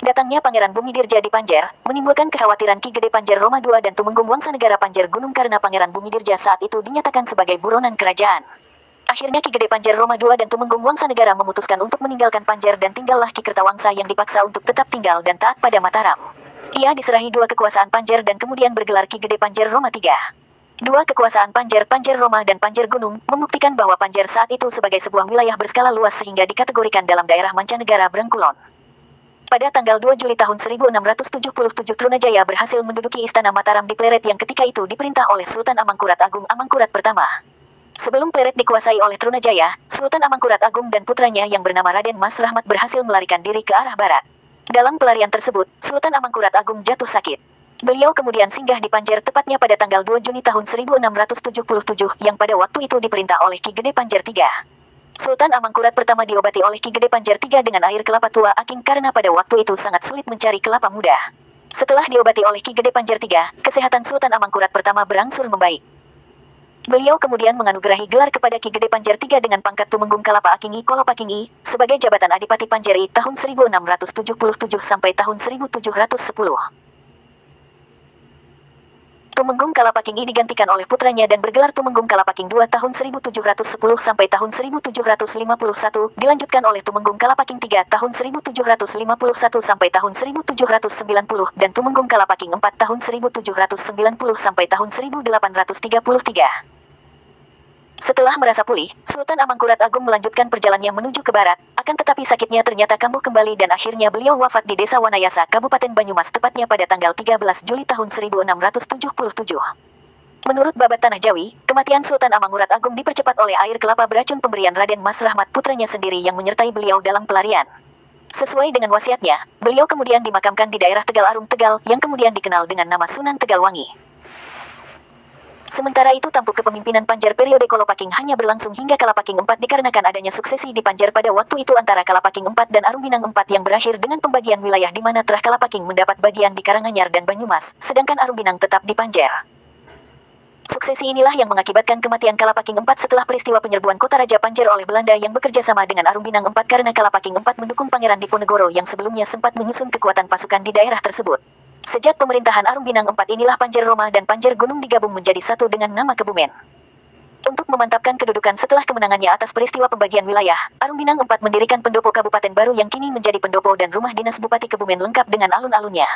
Datangnya Pangeran Bumidirja di Panjer, menimbulkan kekhawatiran Ki Gede Panjer Roma II dan Tumenggung Wangsa Negara Panjer Gunung karena Pangeran Bumidirja saat itu dinyatakan sebagai buronan kerajaan. Akhirnya Ki Gede Panjer Roma II dan Tumenggung Wangsa Negara memutuskan untuk meninggalkan Panjer dan tinggallah Ki Kertawangsa yang dipaksa untuk tetap tinggal dan taat pada Mataram. Ia diserahi dua kekuasaan Panjer dan kemudian bergelar Ki Gede Panjer Roma III. Dua kekuasaan Panjer, Panjer Roma dan Panjer Gunung, membuktikan bahwa Panjer saat itu sebagai sebuah wilayah berskala luas sehingga dikategorikan dalam daerah mancanegara Brengkulon. Pada tanggal 2 Juli tahun 1677 Trunajaya berhasil menduduki Istana Mataram di Pleret yang ketika itu diperintah oleh Sultan Amangkurat Agung Amangkurat pertama. Sebelum Pleret dikuasai oleh Trunajaya, Sultan Amangkurat Agung dan putranya yang bernama Raden Mas Rahmat berhasil melarikan diri ke arah barat. Dalam pelarian tersebut, Sultan Amangkurat Agung jatuh sakit. Beliau kemudian singgah di Panjer tepatnya pada tanggal 2 Juni tahun 1677 yang pada waktu itu diperintah oleh Ki Gede Panjer III. Sultan Amangkurat pertama diobati oleh Ki Gede Panjer III dengan air kelapa tua aking karena pada waktu itu sangat sulit mencari kelapa muda. Setelah diobati oleh Ki Gede Panjer III, kesehatan Sultan Amangkurat pertama berangsur membaik. Beliau kemudian menganugerahi gelar kepada Ki Gede Panjer III dengan pangkat Tumenggung Kalapa Akingi Kolopakingi sebagai jabatan Adipati Panjeri tahun 1677 sampai tahun 1710. Tumenggung Kalapaking digantikan oleh putranya dan bergelar Tumenggung Kalapaking II tahun 1710 sampai tahun 1751, dilanjutkan oleh Tumenggung Kalapaking III tahun 1751 sampai tahun 1790, dan Tumenggung Kalapaking IV tahun 1790 sampai tahun 1833. Setelah merasa pulih, Sultan Amangkurat Agung melanjutkan perjalanannya menuju ke barat, akan tetapi sakitnya ternyata kambuh kembali dan akhirnya beliau wafat di Desa Wanayasa, Kabupaten Banyumas tepatnya pada tanggal 13 Juli tahun 1677. Menurut Babat Tanah Jawi, kematian Sultan Amangkurat Agung dipercepat oleh air kelapa beracun pemberian Raden Mas Rahmat putranya sendiri yang menyertai beliau dalam pelarian. Sesuai dengan wasiatnya, beliau kemudian dimakamkan di daerah Tegal Arum Tegal yang kemudian dikenal dengan nama Sunan Tegalwangi. Sementara itu tampuk kepemimpinan Panjer periode Kolopaking hanya berlangsung hingga Kalapaking IV dikarenakan adanya suksesi di Panjer pada waktu itu antara Kalapaking IV dan Arumbinang IV yang berakhir dengan pembagian wilayah di mana Trah Kalapaking mendapat bagian di Karanganyar dan Banyumas, sedangkan Arumbinang tetap di Panjer. Suksesi inilah yang mengakibatkan kematian Kalapaking IV setelah peristiwa penyerbuan kota Raja Panjer oleh Belanda yang bekerja sama dengan Arumbinang IV karena Kalapaking IV mendukung Pangeran Diponegoro yang sebelumnya sempat menyusun kekuatan pasukan di daerah tersebut. Sejak pemerintahan Arumbinang IV inilah Panjer Roma dan Panjer Gunung digabung menjadi satu dengan nama Kebumen. Untuk memantapkan kedudukan setelah kemenangannya atas peristiwa pembagian wilayah, Arumbinang IV mendirikan pendopo kabupaten baru yang kini menjadi pendopo dan rumah dinas Bupati Kebumen lengkap dengan alun-alunnya.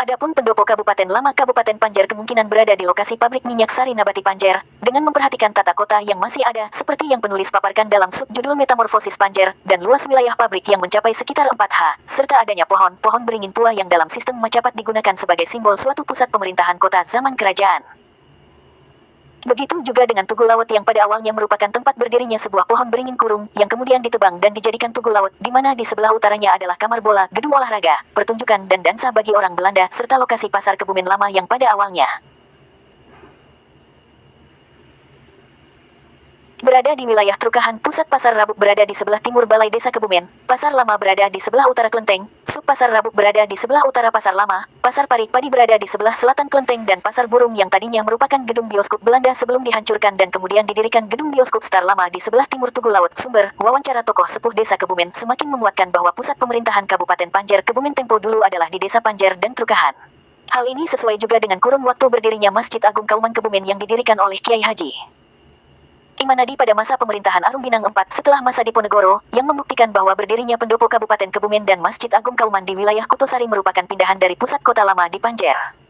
Adapun pendopo Kabupaten Lama Kabupaten Panjer kemungkinan berada di lokasi pabrik minyak sari Nabati Panjer, dengan memperhatikan tata kota yang masih ada seperti yang penulis paparkan dalam subjudul Metamorfosis Panjer, dan luas wilayah pabrik yang mencapai sekitar 4 ha, serta adanya pohon-pohon beringin tua yang dalam sistem Macapat digunakan sebagai simbol suatu pusat pemerintahan kota zaman kerajaan. Begitu juga dengan Tugu Laut yang pada awalnya merupakan tempat berdirinya sebuah pohon beringin kurung yang kemudian ditebang dan dijadikan Tugu Laut, di mana di sebelah utaranya adalah kamar bola, gedung olahraga, pertunjukan dan dansa bagi orang Belanda serta lokasi pasar Kebumen lama yang pada awalnya berada di wilayah Trukahan. Pusat Pasar Rabuk berada di sebelah timur Balai Desa Kebumen, Pasar Lama berada di sebelah utara Klenteng, Sub Pasar Rabuk berada di sebelah utara Pasar Lama, Pasar Parik Padi berada di sebelah selatan Klenteng, dan Pasar Burung yang tadinya merupakan gedung bioskop Belanda sebelum dihancurkan dan kemudian didirikan gedung bioskop Star Lama di sebelah timur Tugu Laut. Sumber, wawancara tokoh sepuh Desa Kebumen semakin menguatkan bahwa pusat pemerintahan Kabupaten Panjer Kebumen tempo dulu adalah di Desa Panjer dan Trukahan. Hal ini sesuai juga dengan kurun waktu berdirinya Masjid Agung Kauman Kebumen yang didirikan oleh Kiai Haji Imanadi pada masa pemerintahan Arumbinang IV setelah masa Diponegoro, yang membuktikan bahwa berdirinya pendopo Kabupaten Kebumen dan Masjid Agung Kauman di wilayah Kutosari merupakan pindahan dari pusat kota lama di Panjer.